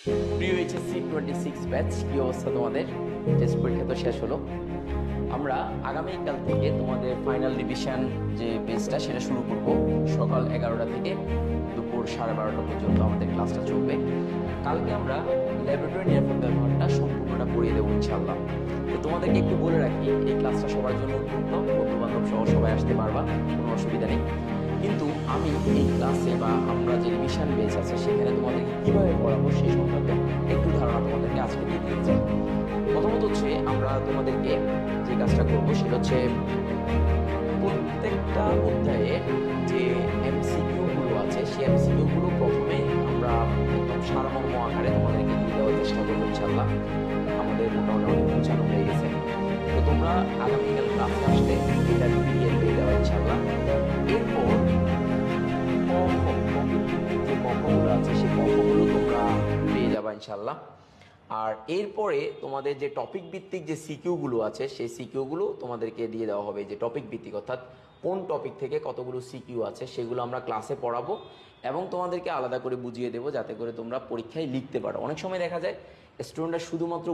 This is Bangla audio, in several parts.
প্রিয় এইচএসসি 26 ব্যাচ, কি অবস্থা তোমাদের? টেস্ট পরীক্ষা তো শেষ হলো। আমরা আগামীকাল থেকে তোমাদের ফাইনাল রিভিশন যে বেসটা সেটা শুরু করব। সকাল 11টা থেকে দুপুর 12:30 পর্যন্ত আমাদের ক্লাসটা চলবে। কালকে আমরা ল্যাবরেটরি নিরাপদ ব্যবহারটা সম্পূর্ণটা পড়িয়ে দেবো ইনশাআল্লাহ। তো তোমাদেরকে একটু বলে রাখি, এই ক্লাসটা সবার জন্য উন্মুক্ত, বন্ধু বান্ধব সহ সবাই আসতে পারবা, কোনো অসুবিধা নেই। কিন্তু আমি এই ক্লাসে বা আমরা যে রিভিশন বেস আছে সেখানে তোমাদেরকে কীভাবে পড়াবো সেই সংক্রান্ত একটু ধারণা তোমাদেরকে আজকে দিয়ে দিয়েছি। প্রথমত হচ্ছে আমরা তোমাদেরকে যে কাজটা করবো সেটা হচ্ছে প্রত্যেকটা অধ্যায়ে যে এমসিকিউগুলো আছে সেই এমসিকিউগুলো প্রথমে আমরা একদম সারমর্ম আকারে তোমাদেরকে দিয়ে দেওয়ার চেষ্টা করবো ইনশাল্লাহ। আমাদের মোটামুটি অনেক পৌঁছানো হয়ে গেছে। তো তোমরা আগামীকাল ক্লাসে আসলে এটার পিডিএফ পেয়ে যাওয়া ইনশাল্লাহ। এরপর যে কক্ষগুলো আছে সেই কক্ষগুলো তোমরা পেয়ে যাবা ইনশাল্লাহ। আর এরপরে তোমাদের যে টপিক ভিত্তিক যে সিকিউগুলো আছে সেই সিকিউগুলো তোমাদেরকে দিয়ে দেওয়া হবে। যে টপিক ভিত্তিক অর্থাৎ কোন টপিক থেকে কতগুলো সিকিউ আছে সেগুলো আমরা ক্লাসে পড়াবো এবং তোমাদেরকে আলাদা করে বুঝিয়ে দেবো, যাতে করে তোমরা পরীক্ষায় লিখতে পারো। অনেক সময় দেখা যায় স্টুডেন্টরা শুধুমাত্র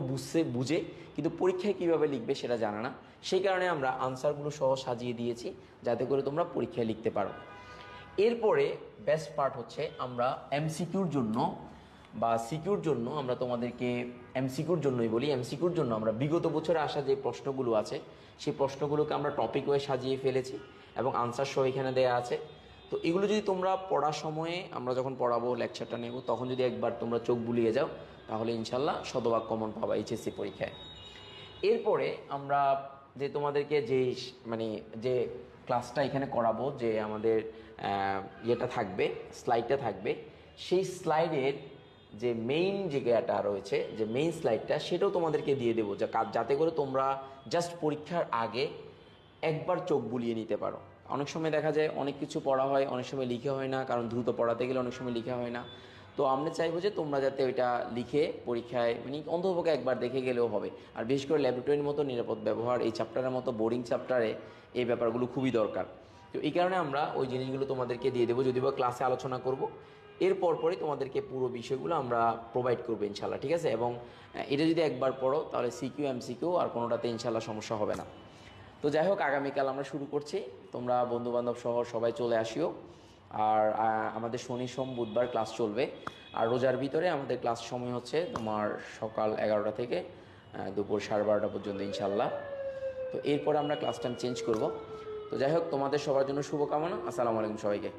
বুঝে কিন্তু পরীক্ষায় কীভাবে লিখবে সেটা জানে না। সেই কারণে আমরা আনসারগুলো সহ সাজিয়ে দিয়েছি যাতে করে তোমরা পরীক্ষায় লিখতে পারো। এরপরে বেস্ট পার্ট হচ্ছে আমরা এমসিকিউর জন্য বা সিকিউর জন্য আমরা তোমাদেরকে এমসিকিউর জন্যই বলি, এমসিকিউর জন্য আমরা বিগত বছরে আসা যে প্রশ্নগুলো আছে সেই প্রশ্নগুলোকে আমরা টপিক ওয়ে সাজিয়ে ফেলেছি এবং আনসার সহ এখানে দেওয়া আছে। তো এগুলো যদি তোমরা পড়ার সময়ে, আমরা যখন পড়াবো লেকচারটা নেব, তখন যদি একবার তোমরা চোখ বুলিয়ে যাও তাহলে ইনশাল্লাহ শতভাগ কমন পাবা এইচএসসি পরীক্ষায়। এরপরে আমরা যে তোমাদেরকে যে ক্লাসটা এখানে করাবো, যে আমাদের ইয়েটা থাকবে, স্লাইডটা থাকবে, সেই স্লাইডের যে মেইন জায়গাটা রয়েছে, যে মেইন স্লাইডটা, সেটাও তোমাদেরকে দিয়ে দেবো, যাতে করে তোমরা জাস্ট পরীক্ষার আগে একবার চোখ বুলিয়ে নিতে পারো। অনেক সময় দেখা যায় অনেক কিছু পড়া হয়, অনেক সময় লিখে হয় না, কারণ দ্রুত পড়াতে গেলে অনেক সময় লিখে হয় না। তো আমরা চাইবো যে তোমরা যাতে ওইটা লিখে পরীক্ষায় অন্ততপক্ষে একবার দেখে গেলেও হবে। আর বিশেষ করে ল্যাবরেটরির মতো নিরাপদ ব্যবহার এই চ্যাপ্টারের মতো বোরিং চ্যাপ্টারে এই ব্যাপারগুলো খুবই দরকার। তো এই কারণে আমরা ওই জিনিসগুলো তোমাদেরকে দিয়ে দেবো, যদিও বা ক্লাসে আলোচনা করব। এরপর পরই তোমাদেরকে পুরো বিষয়গুলো আমরা প্রোভাইড করবো ইনশাল্লাহ, ঠিক আছে? এবং এটা যদি একবার পড়ো তাহলে সিকিউ এমসিকিউ আর কোনোটাতে ইনশাল্লাহ সমস্যা হবে না। তো যাই হোক, আগামীকাল আমরা শুরু করছি। তোমরা বন্ধুবান্ধব সহ সবাই চলে আসিও। আর আমাদের শনি সোম বুধবার ক্লাস চলবে। আর রোজার ভিতরে আমাদের ক্লাস সময় হচ্ছে তোমার সকাল 11টা থেকে দুপুর 12:30 পর্যন্ত ইনশাল্লাহ। তো এরপর আমরা ক্লাস টাইম চেঞ্জ করব। তো যাই হোক, তোমাদের সবার জন্য শুভকামনা। আসসালামু আলাইকুম সবাইকে।